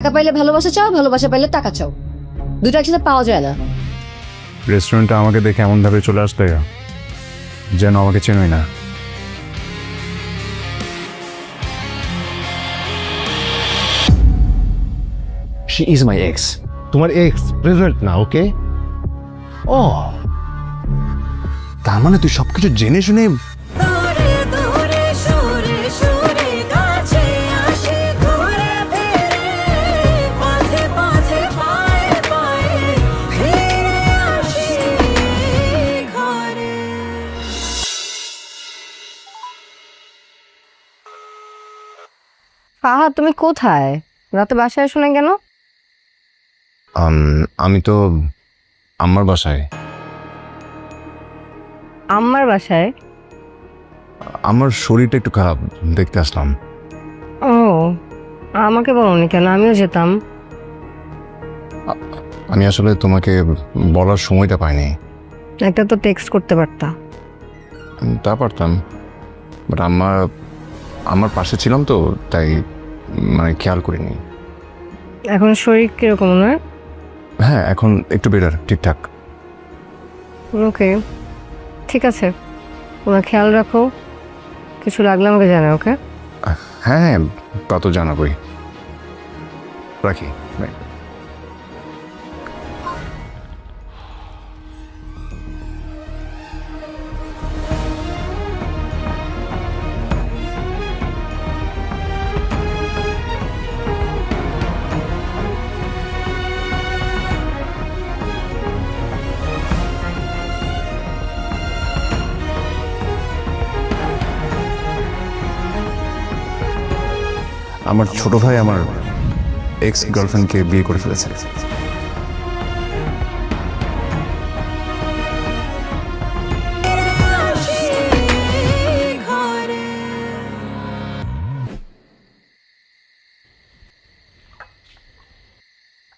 টাকা পাইলে ভালোবাসা চাও, ভালোবাসা পাইলে টাকা চাও, দুটো একসাথে পাওয়া যায় না। রেস্টুরেন্টে আমাকে দেখে এমনভাবে চলে আসতে যেন আমাকে চেনই না। She is my ex. তোমার এক্স প্রেজেন্ট না, ওকে? ও, তার মানে তুই সবকিছু জেনে শুনে ফাহাদ, তুমি কোথায়? রাতে বাসায় আসো না কেন? আমি তো আমার বাসায়। আমার বাসায়? আমার শরীরটা একটু খারাপ, দেখতে আসলাম। ও, আমাকে বলোনি কেন? আমিও যেতাম। আমি আসলে তোমাকে বলার সময়টা পাইনি। একটা তো টেক্সট করতে পারতা। তা পারতাম, বাট আমার পাশে ছিলাম তো, তাই মানে খেয়াল করিনি। এখন শরীর কিরকম না? হ্যাঁ, এখন একটু বেটার, ঠিকঠাক। ওকে, ঠিক আছে, তোমার খেয়াল রাখো, কিছু লাগলে আমাকে জানাও। ওকে? হ্যাঁ হ্যাঁ, তা তো জানাবই। রাখি, বাই। আমার ছোট ভাই আমার এক্স গার্লফ্রেন্ডকে বিয়ে করে ফেলেছে।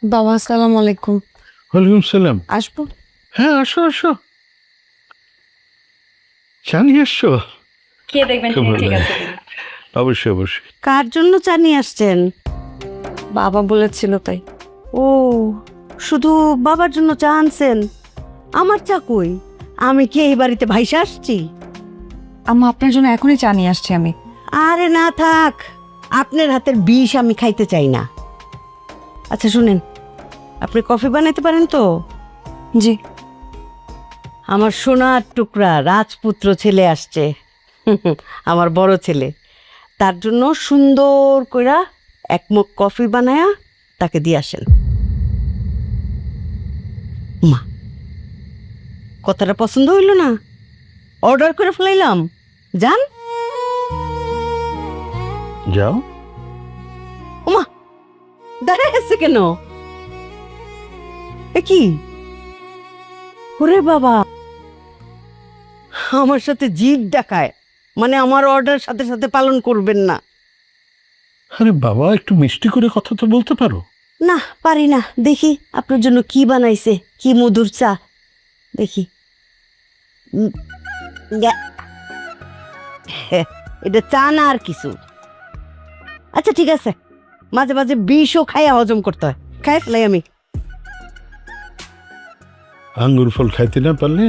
বাবা, আসসালামু আলাইকুম। ওয়ালাইকুম সালাম। আসবো? হ্যাঁ, আসো আসো। চা নিয়ে আসছো? খেয়ে দেখবেন খুব ঠিক ভালো। আছে। অবশ্যই অবশ্যই। কার জন্য চা নিয়ে আসছেন? বাবা বলেছিল তাই। ও, শুধু বাবার জন্য চা আনছেন? আমার চা কই? আমি কি এই বাড়িতে ভাইসা আসছি? আম্মা, আপনার জন্য এখনই চা নিয়ে আসছি আমি। আরে না থাক, আপনার হাতের বিষ আমি খাইতে চাই না। আচ্ছা শুনেন, আপনি কফি বানাইতে পারেন তো? জি। আমার সোনার টুকরা রাজপুত্র ছেলে আসছে, আমার বড় ছেলে। তার জন্য সুন্দর কইরা এক মগ কফি বানায়া তাকে দিয়ে আসেন। মা, কথাটা পছন্দ হইল না? অর্ডার করে ফেলাইলাম, যান। যাও। ওমা, দাঁড়ায় আছে কেন? এ কি? ওরে বাবা, আমার সাথে জিদ দেখায়, মানে আমার অর্ডার সাথে সাথে পালন করবেন না? আরে বাবা, একটু মিষ্টি করে কথা তো বলতে পারো। না, পারি না। দেখি আপনার জন্য কি বানাইছে, কি মধুর চা, দেখি। ইয়া। এটা চা না আর কিছু। আচ্ছা ঠিক আছে, মাঝে মাঝে বিষও খাইয়া হজম করতে হয়, খাই ফেলাই আমি। আঙ্গুর ফল খাইতে না পারলে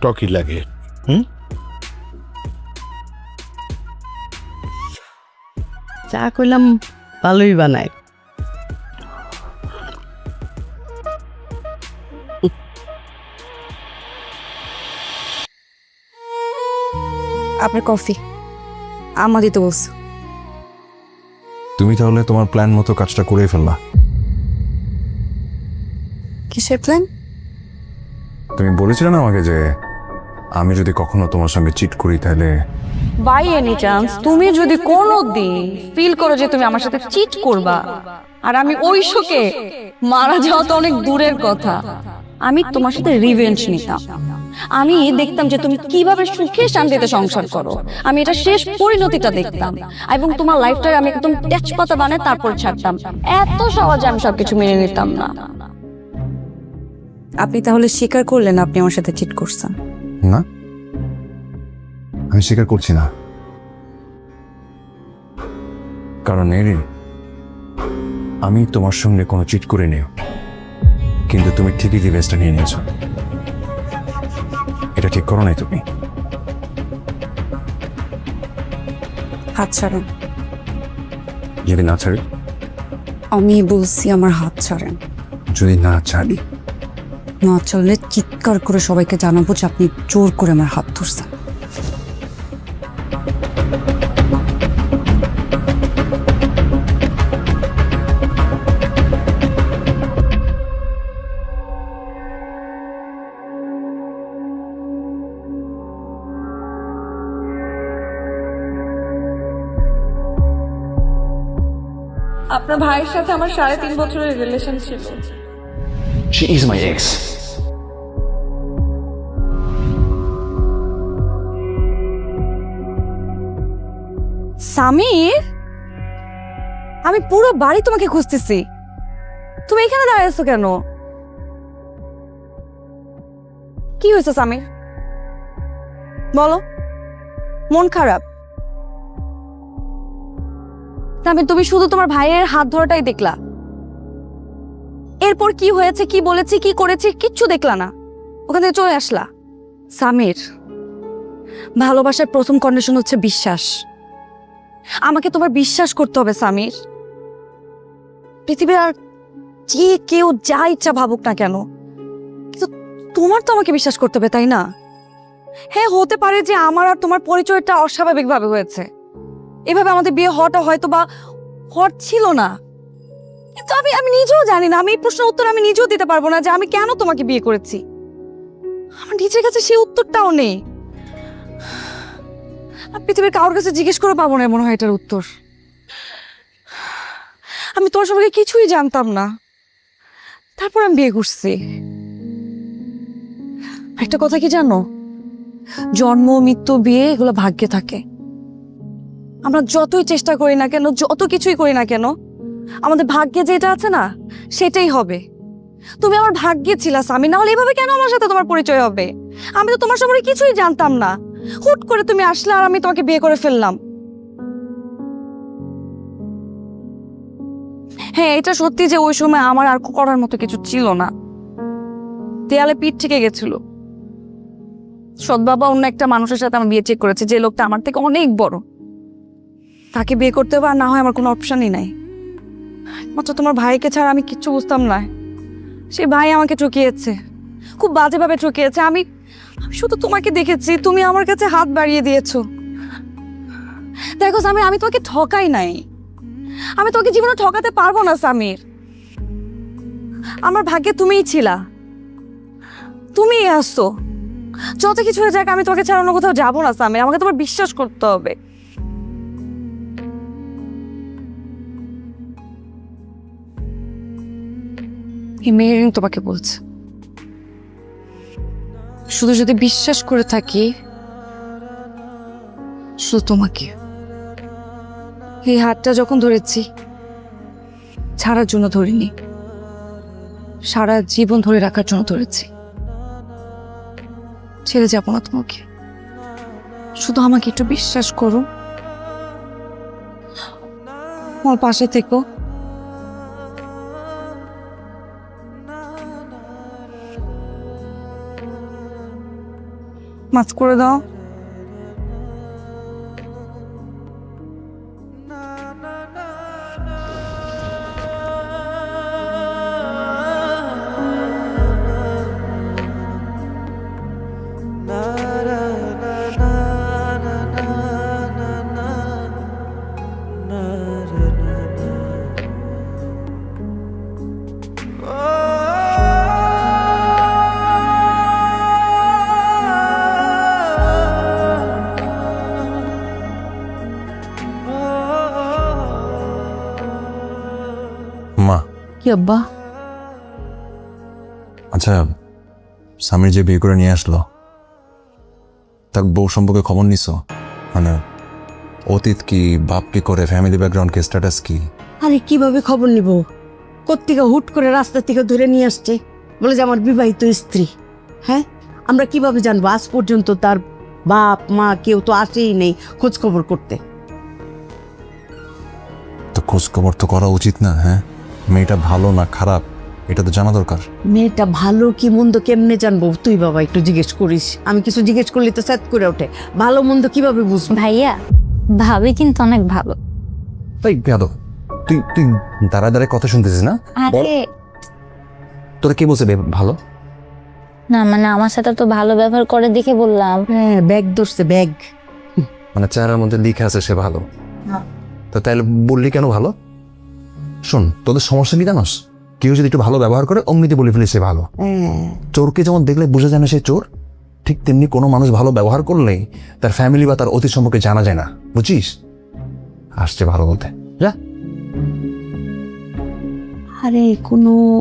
টকি লাগে। চা কইলাম ভালোই বানায়। আপনার কফি আম্মা দিতে বলছে। তুমি তাহলে তোমার প্ল্যান মতো কাজটা করেই ফেললা। কিসের প্ল্যান? তুমি বলেছিলে না আমাকে যে আমি যদি কখনো তোমার সঙ্গে চিট করি তাহলে। বাই এনি চান্স তুমি যদি কোনোদিন ফিল করো যে তুমি আমার সাথে চিট করবা, আর আমি ওই শোকে মারা যাওয়া তো অনেক দূরের কথা, আমি তোমার সাথে রিভেঞ্জ নিতাম। আমি দেখতাম যে তুমি কিভাবে সুখে শান্তিতে সংসার করো, আমি এটা শেষ পরিণতিটা দেখতাম, এবং তোমার লাইফটাকে আমি একদম তেজপাতা বানায় তারপর ছাড়তাম। এত সহজে আমি সবকিছু মেনে নিতাম না। আপনি তাহলে স্বীকার করলেন আপনি আমার সাথে চিট করছেন? না, আমি স্বীকার করছি না। কারণ এরিন, আমি তোমার সঙ্গে কোনো চিট করে নিও, কিন্তু তুমি ঠিকই ডিভাইসটা নিয়ে নিয়েছো। এটা ঠিক করো নাই তুমি। হাত ছাড়েন। যদি না ছাড়ি? আমি বলছি আমার হাত ছাড়েন। যদি না ছাড়ি? না চললে চিৎকার করে সবাইকে জানাবো যে আপনি জোর করে আমার হাত ধরছেন। আপনার ভাইয়ের সাথে আমার 3.5 বছরের রিলেশন ছিল। She is my ex. Samir, আমি পুরো বাড়ি তোমাকে খুঁজতেছি, তুমি এখানে দাঁড়িয়ে আছো কেন? কি হয়েছে সামির, বলো। মন খারাপ? সামির, তুমি শুধু তোমার ভাইয়ের হাত ধরাটাই দেখলা, এরপর কি হয়েছে, কি বলেছি, কি করেছি, কিচ্ছু দেখলা না, ওখান থেকে চলে আসলা। সামির, ভালোবাসার প্রথম কন্ডিশন হচ্ছে বিশ্বাস। আমাকে তোমার বিশ্বাস করতে হবে সামির। পৃথিবীর আর যে কেউ যা ইচ্ছা ভাবুক না কেন, কিন্তু তোমার তো আমাকে বিশ্বাস করতে হবে, তাই না? হ্যাঁ, হতে পারে যে আমার আর তোমার পরিচয়টা অস্বাভাবিকভাবে হয়েছে, এভাবে আমাদের বিয়ে হওয়াটা হয়তো বা হওয়ার ছিল না, কিন্তু আমি নিজেও জানি না, আমি এই প্রশ্নের উত্তর আমি নিজেও দিতে পারবো না যে আমি কেন তোমাকে বিয়ে করেছি। আমার নিজের কাছে সেই উত্তরটাও নেই। পৃথিবীর কারোর কাছে জিজ্ঞেস করে পাবো না মনে হয় এটার উত্তর। আমি তোমার সম্পর্কে কিছুই জানতাম না, তারপর আমি বিয়ে করছি। একটা কথা কি জানো, জন্ম, মৃত্যু, বিয়ে এগুলো ভাগ্যে থাকে। আমরা যতই চেষ্টা করি না কেন, যত কিছুই করি না কেন, আমাদের ভাগ্যে যেটা আছে না সেটাই হবে। তুমি আমার ভাগ্যে ছিলা স্বামী, না হলে এভাবে কেন আমার সাথে তোমার পরিচয় হবে? আমি তো তোমার সম্পর্কে কিছুই জানতাম না, হুট করে তুমি আসলে আর আমি তোমাকে বিয়ে করে ফেললাম। হ্যাঁ, এটা সত্যি যে ওই সময় আমার আর করার মতো কিছু ছিল না, দেয়ালে পিঠ থেকে গেছিল। সৎ বাবা অন্য একটা মানুষের সাথে আমার বিয়ে ঠিক করেছে, যে লোকটা আমার থেকে অনেক বড়। তাকে বিয়ে করতে হবে আর না হয় আমার কোনো অপশনই নাই। মাত্র তোমার ভাইকে ছাড়া আমি কিচ্ছু বুঝতাম না। সেই ভাই আমাকে ঠকিয়েছে, খুব বাজেভাবে ঠকিয়েছে। আমি শুধু তোমাকে দেখেছি, তুমি আমার কাছে হাত বাড়িয়ে দিয়েছো। দেখো সামির, আমি তোমাকে ঠকাই নাই, আমি তোমাকে জীবনে ঠকাতে পারবো না সামির। আমার ভাগ্যে তুমিই ছিলা, তুমিই আসছো। যত কিছু হয়ে যাক, আমি তোমাকে ছাড়া অন্য কোথাও যাবো না সামির, আমাকে তোমার বিশ্বাস করতে হবে। মেয়েরিং তোমাকে বলছে, শুধু যদি বিশ্বাস করে থাকি, শুধু তোমাকে। এই হাতটা যখন ধরেছি, ছাড়ার জন্য ধরিনি, সারা জীবন ধরে রাখার জন্য ধরেছি। ছেড়ে যাবো না তোমাকে, শুধু আমাকে একটু বিশ্বাস করো, আমার পাশে থেকো। মাছ করে দাও। মা। কি আব্বা? আচ্ছা, স্বামীর যে বিয়ে করে নিয়ে আসলো, তার বউ সম্পর্কে খবর নিছো? মানে অতীত কি, বাপ কি করে, ফ্যামিলি ব্যাকগ্রাউন্ড কি, স্ট্যাটাস কি? আরে কিভাবে খবর নিব? কোত্থেকে হুট করে রাস্তা থেকে ধরে নিয়ে আসছে, বলে যে আমার বিবাহিত স্ত্রী। হ্যাঁ, আমরা কিভাবে জানবো? আজ পর্যন্ত তার বাপ মা কেউ তো আসেই নেই খোঁজ খবর করতে। তো খোঁজ খবর তো করা উচিত না? হ্যাঁ, মেয়েটা ভালো না খারাপ এটা তো জানা দরকার। মেয়েটা ভালো কি মন্দ কেমনে জানবো? তুই বাবা একটু জিজ্ঞেস করিস। আমি কিছু জিজ্ঞেস করলে তো স্যাত করে ওঠে। ভালো মন্দ কিভাবে বুঝবো? ভাইয়া ভাবি কিন্তু অনেক ভালো। তাই বেয়াদব, তুই তুই দাঁড়ায় দাঁড়ায় কথা শুনতেছিস না? আরে তোরা কি বলছে ভালো? না মানে আমার সাথে তো ভালো ব্যবহার করে দেখে বললাম। হ্যাঁ, ব্যাগ ধরছে ব্যাগ। মানে চেহারার মধ্যে লিখে আছে সে ভালো, তো তাইলে বললি কেন ভালো? শোন, তোদের সমস্যা কি জানোস? কেউ যদি একটু ভালো ব্যবহার করে অমনিতে বলে ফেলে সে ভালো। চোরকে যেমন দেখলে বোঝা যায় না সে চোর, ঠিক তেমনি কোনো মানুষ ভালো ব্যবহার করলেই তার ফ্যামিলি বা তার অতীত সম্পর্কে জানা যায় না, বুঝছিস? আসছে ভালো বলতে, যা। আরে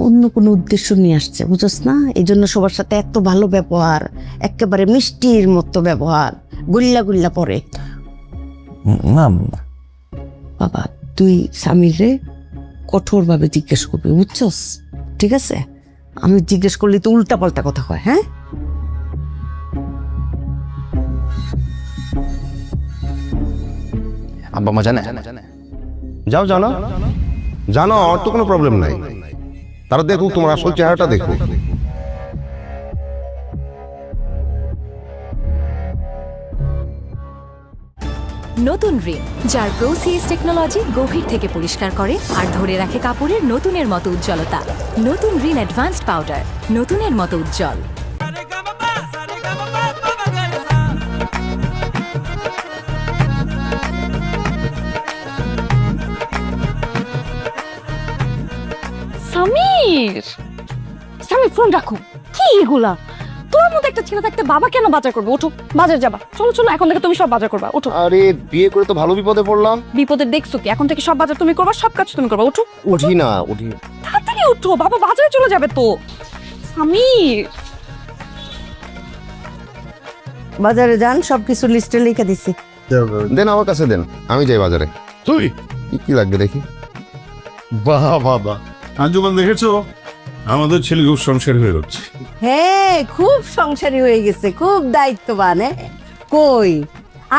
অন্য কোনো উদ্দেশ্য নিয়ে আসছে, বুঝছ না? এই জন্য সবার সাথে এত ভালো ব্যবহার, একেবারে মিষ্টির মতো ব্যবহার, গুল্লা গুল্লা পরে। না বাবা তুই স্বামীরে কঠোরভাবে জিজ্ঞেস করবি, বুঝছস? ঠিক আছে? আমি জিজ্ঞেস করলে তো উল্টা পাল্টা কথা হয়। হ্যাঁ, আব্বা মা জানে? যাও জানো জানো, আমার তো কোনো প্রবলেম নাই। তারা দেখুক, তোমার আসল চেহারাটা দেখুক। নতুন রিন, যার প্রোসিএস টেকনোলজি গভীর থেকে পরিষ্কার করে আর ধরে রাখে কাপড়ের নতুনের মতো উজ্জ্বলতা। নতুন রিন অ্যাডভান্সড পাউডার, নতুনের মতো উজ্জ্বল। সামির, সামির ফোন রাখো। কি এগুলা? তোর মতো একটা ছেলে থাকতে বাবা কেন বাজার করবে? ওঠো, বাজার যাবা। চলো চলো, এখন থেকে তুমি সব বাজার করবা। ওঠো। আরে বিয়ে করে তো ভালো বিপদে পড়লাম। বিপদের দেখছো কি? এখন থেকে সব বাজার তুমি করবা, সব কাজ তুমি করবা। ওঠো, উঠি না উঠি। তাড়াতাড়ি ওঠো, বাবা বাজারে চলে যাবে তো। সামির, বাজারে যান, সবকিছু লিস্টে লিখে দিছি। দেন আমার কাছে দেন, আমি যাই বাজারে। তুই কি কি লাগবে দেখি। বাহ বাবা, আঞ্জুমান দেখেছো আমাদের ছেলে খুব সংসার হয়ে যাচ্ছে। হ্যাঁ, খুব সংসারী হয়ে গেছে, খুব দায়িত্ববান। কই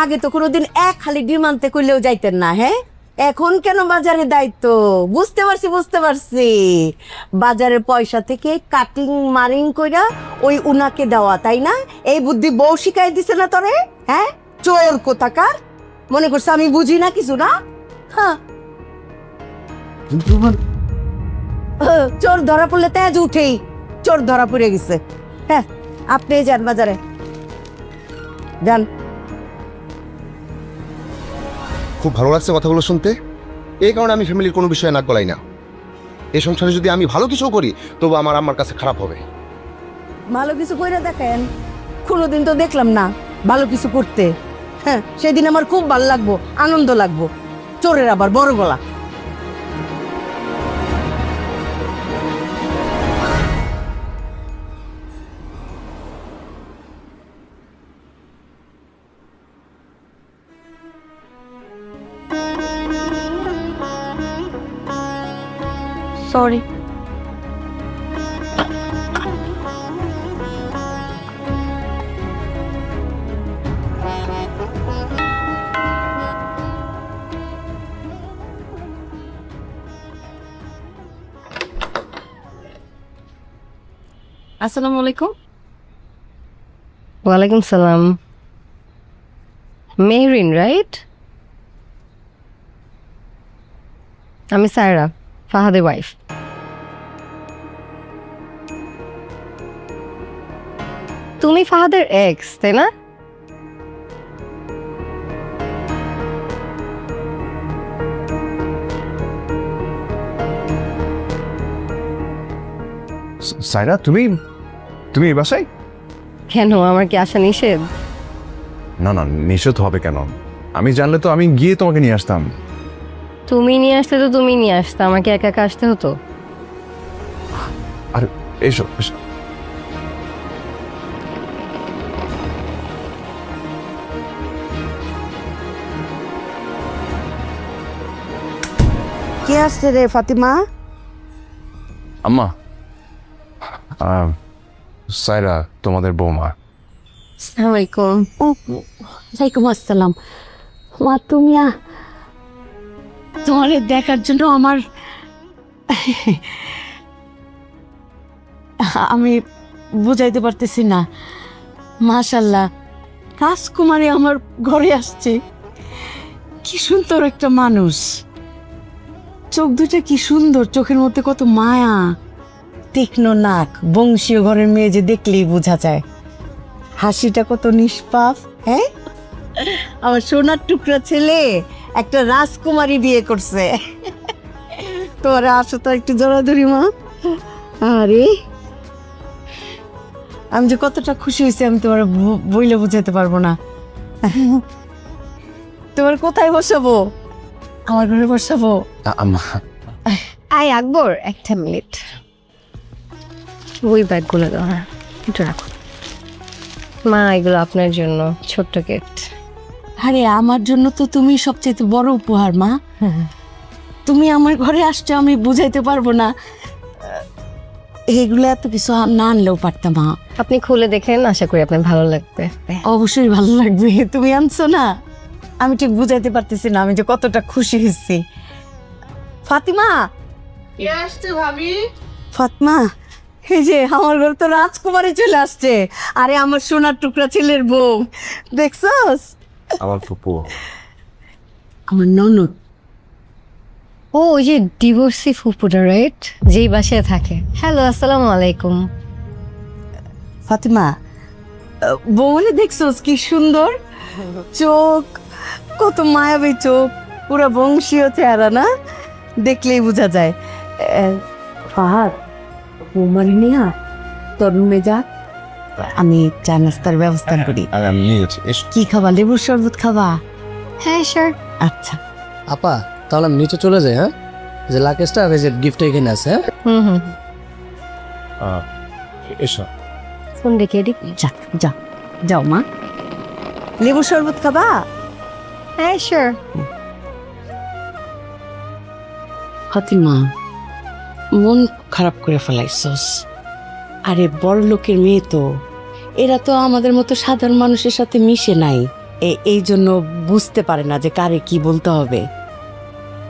আগে তো কোনোদিন এক খালি ডিম আনতে করলেও যাইতেন না। হ্যাঁ, এখন কেন বাজারে দায়িত্ব? বুঝতে পারছি। বাজারের পয়সা থেকে কাটিং মারিং কইরা ওই উনাকে দেওয়া, তাই না? এই বুদ্ধি বউ শিখাই দিছে না তোরে? হ্যাঁ, চোর কোথাকার। মনে করছে আমি বুঝি না কিছু, না? হ্যাঁ, চোর ধরা পড়লে তেজ উঠেই। চোর ধরা পড়ে গেছে। হ্যাঁ, আপনি যান বাজারে, যান। খুব ভালো লাগছে কথাগুলো শুনতে। এই কারণে আমি ফ্যামিলির কোনো বিষয়ে নাক গলাই না। এই সংসারে যদি আমি ভালো কিছু করি তবু আমার আম্মার কাছে খারাপ হবে। ভালো কিছু কইরা দেখেন। কোনোদিন তো দেখলাম না ভালো কিছু করতে। হ্যাঁ, সেদিন আমার খুব ভালো লাগবো, আনন্দ লাগবো। চোরের আবার বড় গলা। সরি। আসসালামু আলাইকুম। ওয়ালাইকুম সালাম। মেহরিন রাইট? আমি সায়রা, ফাহাদের ওয়াইফ। তুমি ফাহাদের এক্স, তাই না? সাইরা, তুমি এই বাসায়? কেন, আমার কি আসা নিষেধ? না না, নিষেধ হবে কেন? আমি জানলে তো আমি গিয়ে তোমাকে নিয়ে আসতাম। তুমি নিয়ে আসতে তো তুমি নিয়ে আসতে, আমাকে একা একা আসতে হতো? আর এসো এসো। কে আসছে রে ফাতিমা? আম্মা, সাইরা তোমাদের বৌমা। আসসালামু আলাইকুম। ওয়ালাইকুম আসসালাম। মা তুমি তোমারে দেখার জন্য আমার আমি বুঝাইতে পারতেছি না। মাশাল্লাহ, রাজকুমারী আমার ঘরে আসছে। কি সুন্দর একটা মানুষ, চোখ দুটা কি সুন্দর, চোখের মধ্যে কত মায়া, তীক্ষ্ণ নাক, বংশীয় ঘরের মেয়ে যে দেখলেই বোঝা যায়। হাসিটা কত নিষ্পাপ। হ্যাঁ, আমার সোনার টুকরা ছেলে একটা রাজকুমারী বিয়ে করছে। তোরা আসো তো একটু জড়াধরি মা। আরে আমি যে কতটা খুশি হয়েছি আমি তোমার বইলে বুঝাতে পারবো না। তোমার কোথায় বসাবো? আমার ঘরে বসাবো? আম্মা, আই আকবর, একটা মিনিট। ওই ব্যাগগুলো দাও, হ্যাঁ একটু রাখো। মা, এগুলো আপনার জন্য ছোট্ট গিফট। আরে আমার জন্য তো তুমি সবচেয়ে বড় উপহার মা। তুমি আমার ঘরে আসছো, আমি বুঝাইতে পারবো না। এগুলো এত কিছু না আনলেও পারতাম মা। আপনি খুলে দেখেন, আশা করি আপনার ভালো লাগবে। অবশ্যই ভালো লাগবে। তুমি আনছো না, আমি ঠিক বুঝাইতে পারতেছি না আমি যে কতটা খুশি হয়েছি। ফাতিমা, ফাতিমা, এই যে আমার ঘরে তো রাজকুমারী চলে আসছে। আরে আমার সোনার টুকরা ছেলের বউ, দেখছস? আমার ফুপু। আমার ননদ। ও, ওই যে ডিভোর্সি ফুপুটা, রাইট? যেই বাসায় থাকে। হ্যালো, আসসালামু আলাইকুম। ফাতিমা, বউলে দেখছস কি সুন্দর চোখ, কত মায়াবী চোখ, পুরো বংশীয় চেহারা না, দেখলেই বোঝা যায়। ফাহাদ, বৌমারি নিয়া তোর রুমে যা, আমি চা নাস্তার ব্যবস্থা করি। আমি নিয়ে যাচ্ছি। কি খাবা? লেবুর শরবত খাবা? হ্যাঁ স্যার। আচ্ছা আপা, তাহলে আমি নিচে চলে যাই। হ্যাঁ, যে লাকেশটা আর যে গিফটটা এখানে আছে। হ্যাঁ, এসো। ফোন রেখে এদিক। যাও মা। লেবুর শরবত খাবা? হ্যাঁ স্যার। ফাতিমা, মন খারাপ করে ফেলাইছস। আরে বড় লোকের মেয়ে তো, এরা তো আমাদের মতো সাধারণ মানুষের সাথে মিশে নাই, এই জন্য বুঝতে পারে না যে কারে কি বলতে হবে।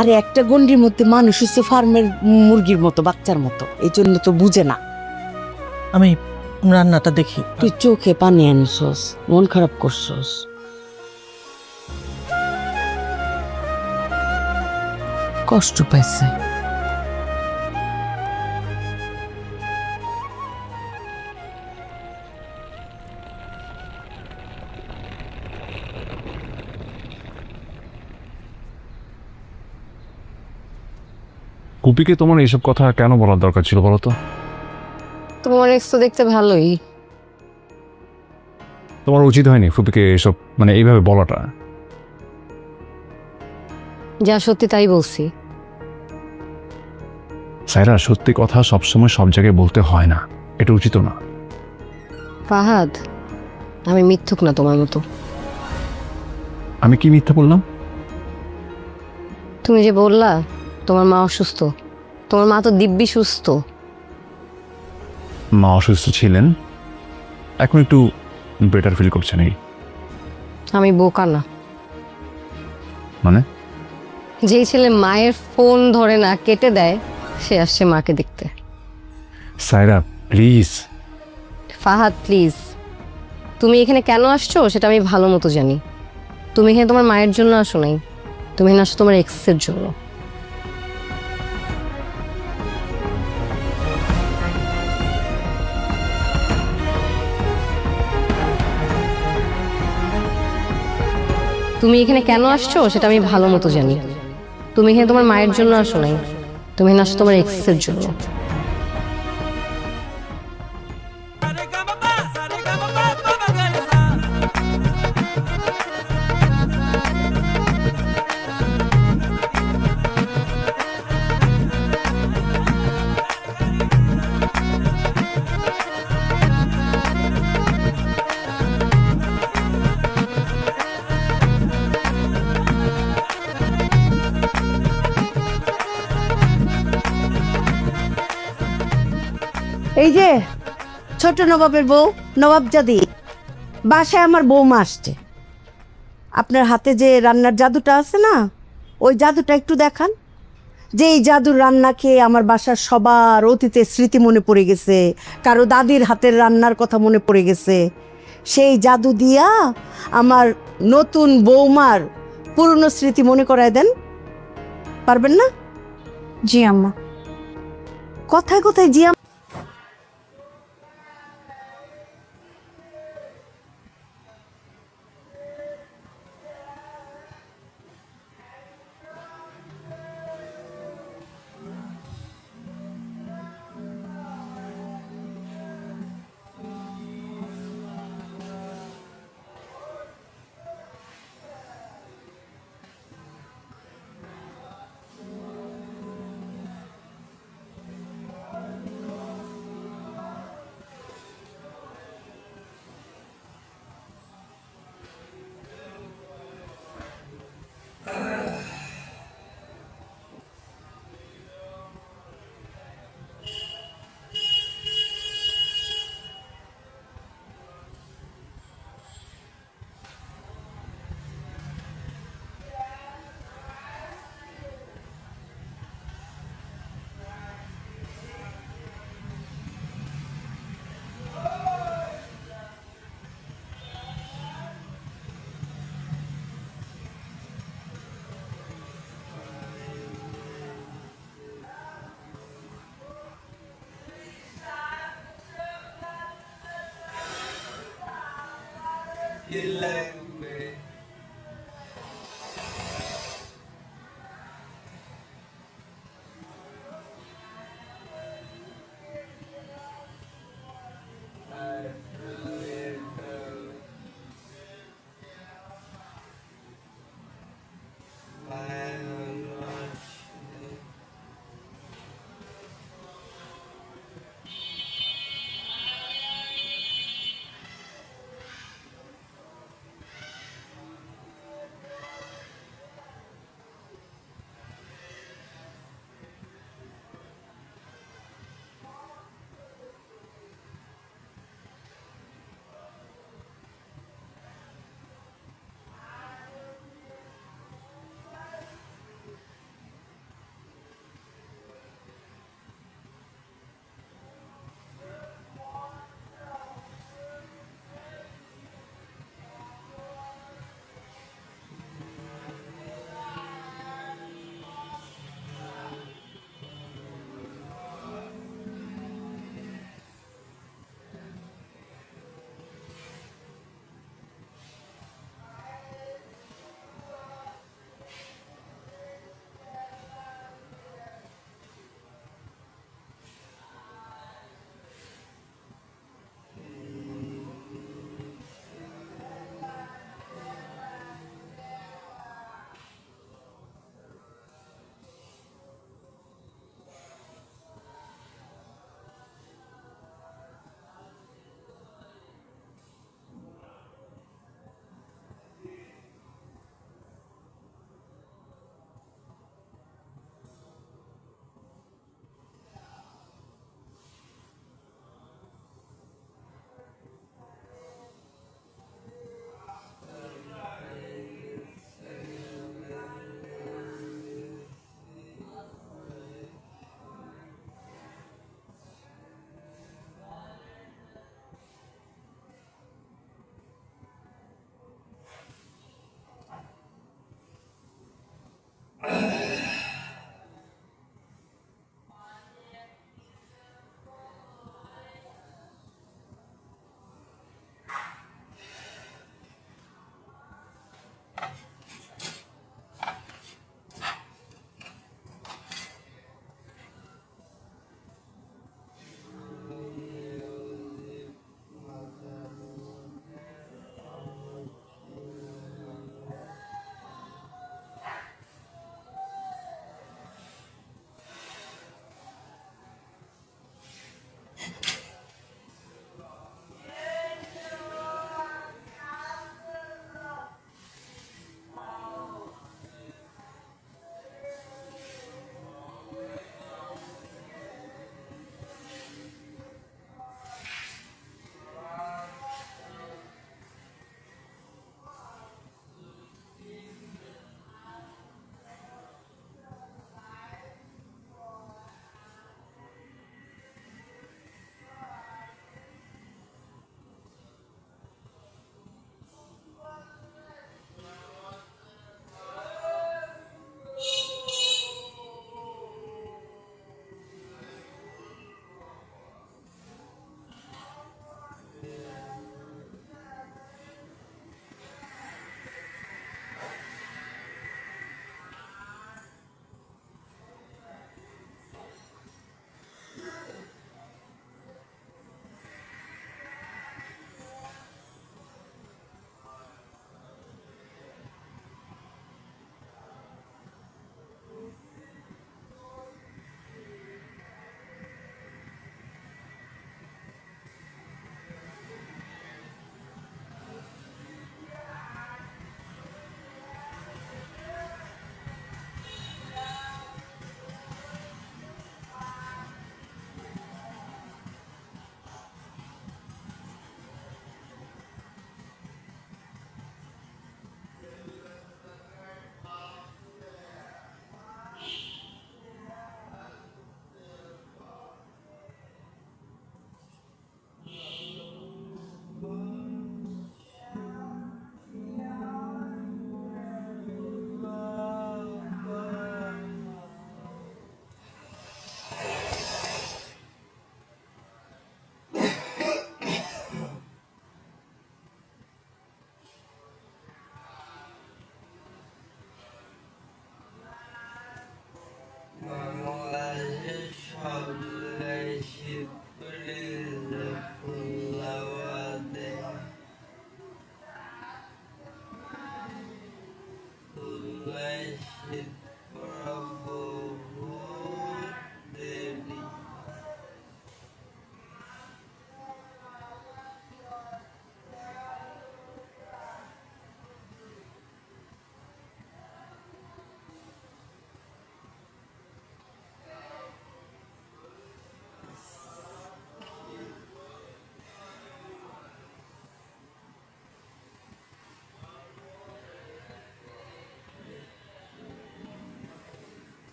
আরে একটা গন্ডির মধ্যে মানুষ হচ্ছে ফার্মের মুরগির মতো, বাচ্চার মতো, এই জন্য তো বুঝে না। আমি রান্নাটা দেখি। তুই চোখে পানি আনছস, মন খারাপ করছস। কষ্ট পাইছে। কুপিকে তোমার এইসব কথা কেন বলার দরকার ছিল বলো তো? তোমার এক্স তো দেখতে ভালোই। তোমার উচিত হয়নি ফুপিকে এসব মানে এইভাবে বলাটা। যা সত্যি তাই বলছি। সাইরা, সত্যি কথা সবসময় সব জায়গায় বলতে হয় না, এটা উচিত না। ফাহাদ, আমি মিথ্যুক না তোমার মতো। আমি কি মিথ্যা বললাম? তুমি যে বললা তোমার মা অসুস্থ, তোমার মা তো দিব্যি সুস্থ। মা অসুস্থ ছিলেন, এখন একটু বেটার ফিল করছেন। এই আমি বোকা না। মানে? যেই ছেলে মায়ের ফোন ধরে না, কেটে দেয়, সে আসছে মাকে দেখতে। সাইরা প্লিজ। ফাহাদ প্লিজ, তুমি এখানে কেন আসছো সেটা আমি ভালো মতো জানি। তুমি এখানে তোমার মায়ের জন্য আসো নাই, তুমি এখানে আসছো তোমার এক্সের জন্য। তুমি এখানে কেন আসছো সেটা আমি ভালো মতো জানি। তুমি এখানে তোমার মায়ের জন্য আসো নাই, তুমি এখানে আসছো তোমার এক্সের জন্য। এই যে ছোট নবাবের বউ, নবাবজাদি, বাসায় আমার বৌমা আসছে। আপনার হাতে যে রান্নার জাদুটা আছে না, ওই জাদুটা একটু দেখান। যে এই জাদুর রান্না খেয়ে আমার বাসার সবার অতীতের স্মৃতি মনে পড়ে গেছে, কারো দাদির হাতের রান্নার কথা মনে পড়ে গেছে। সেই জাদু দিয়া আমার নতুন বৌমার পুরনো স্মৃতি মনে করায় দেন, পারবেন না? জি আম্মা। কথায় কথায় জি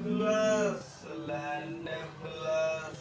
Plus, land plus,